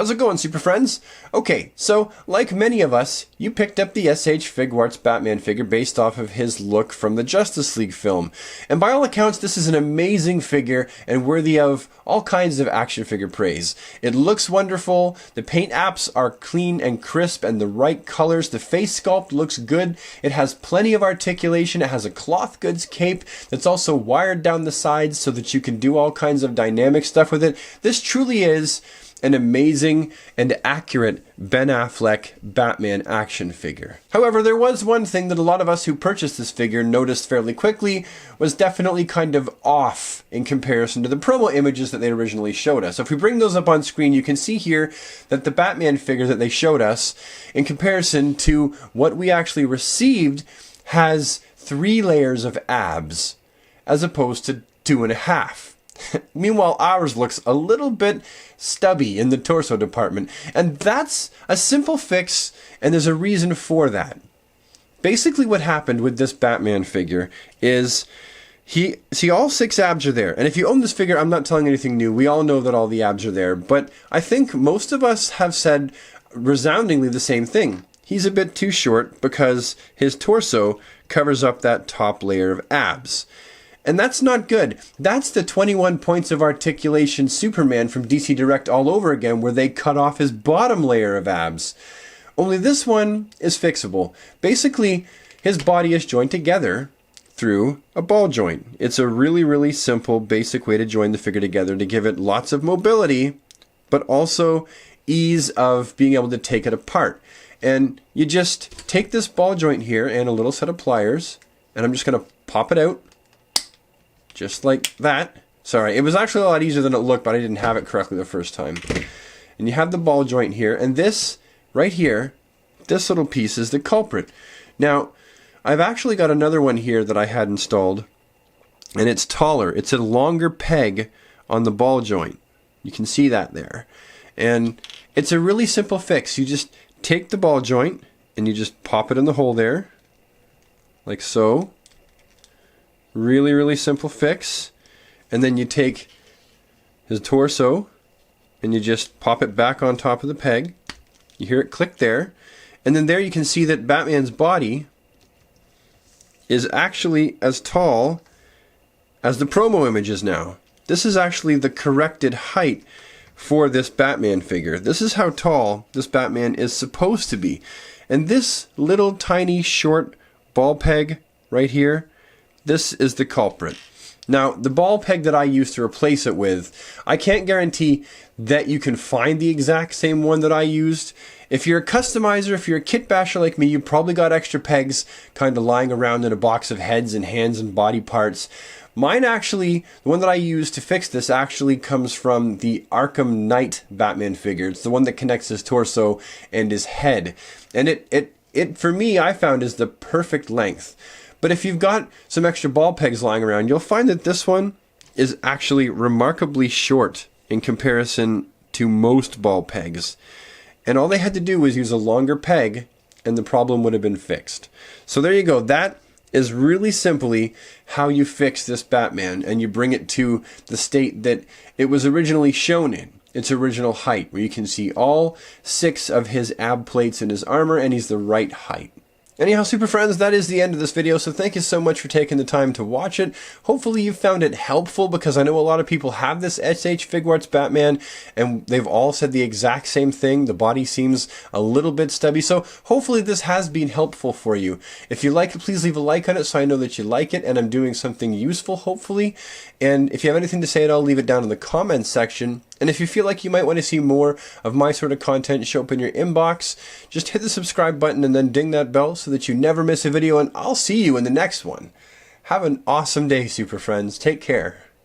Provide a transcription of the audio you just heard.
How's it going, super friends? Okay, so like many of us, you picked up the S.H.Figuarts Batman figure based off of his look from the Justice League film. And by all accounts, this is an amazing figure and worthy of all kinds of action figure praise. It looks wonderful, the paint apps are clean and crisp and the right colors, the face sculpt looks good, it has plenty of articulation, it has a cloth goods cape that's also wired down the sides so that you can do all kinds of dynamic stuff with it. This truly is an amazing and accurate Ben Affleck Batman action figure. However, there was one thing that a lot of us who purchased this figure noticed fairly quickly was definitely kind of off in comparison to the promo images that they originally showed us. So if we bring those up on screen, you can see here that the Batman figure that they showed us, in comparison to what we actually received, has 3 layers of abs as opposed to 2.5. Meanwhile, ours looks a little bit stubby in the torso department, and that's a simple fix, and there's a reason for that. Basically what happened with this Batman figure is all 6 abs are there, and if you own this figure, I'm not telling anything new, we all know that all the abs are there, but I think most of us have said resoundingly the same thing. He's a bit too short because his torso covers up that top layer of abs. And that's not good. That's the 21 points of articulation Superman from DC Direct all over again, where they cut off his bottom layer of abs. Only this one is fixable. Basically, his body is joined together through a ball joint. It's a really, really simple, basic way to join the figure together to give it lots of mobility, but also ease of being able to take it apart. And you just take this ball joint here and a little set of pliers, and I'm just going to pop it out. Just like that. Sorry, it was actually a lot easier than it looked, but I didn't have it correctly the first time. And you have the ball joint here, and this, right here, this little piece is the culprit. Now, I've actually got another one here that I had installed, and it's taller. It's a longer peg on the ball joint. You can see that there. And it's a really simple fix. You just take the ball joint, and you just pop it in the hole there, like so. Really, really simple fix. And then you take his torso and you just pop it back on top of the peg. You hear it click there. And then there you can see that Batman's body is actually as tall as the promo image is now. This is actually the corrected height for this Batman figure. This is how tall this Batman is supposed to be. And this little tiny short ball peg right here, this is the culprit. Now, the ball peg that I used to replace it with, I can't guarantee that you can find the exact same one that I used. If you're a customizer, if you're a kit basher like me, you probably got extra pegs kind of lying around in a box of heads and hands and body parts. Mine actually, the one that I used to fix this actually comes from the Arkham Knight Batman figure. It's the one that connects his torso and his head. And it for me, I found is the perfect length. But if you've got some extra ball pegs lying around, you'll find that this one is actually remarkably short in comparison to most ball pegs. And all they had to do was use a longer peg and the problem would have been fixed. So there you go. That is really simply how you fix this Batman and you bring it to the state that it was originally shown in. Its original height, where you can see all 6 of his ab plates in his armor and he's the right height. Anyhow, super friends, that is the end of this video, so thank you so much for taking the time to watch it. Hopefully you found it helpful, because I know a lot of people have this S.H.Figuarts Batman, and they've all said the exact same thing. The body seems a little bit stubby, so hopefully this has been helpful for you. If you like it, please leave a like on it so I know that you like it, and I'm doing something useful, hopefully. And if you have anything to say at all, leave it down in the comments section. And if you feel like you might want to see more of my sort of content show up in your inbox, just hit the subscribe button and then ding that bell so that you never miss a video, and I'll see you in the next one. Have an awesome day, super friends. Take care.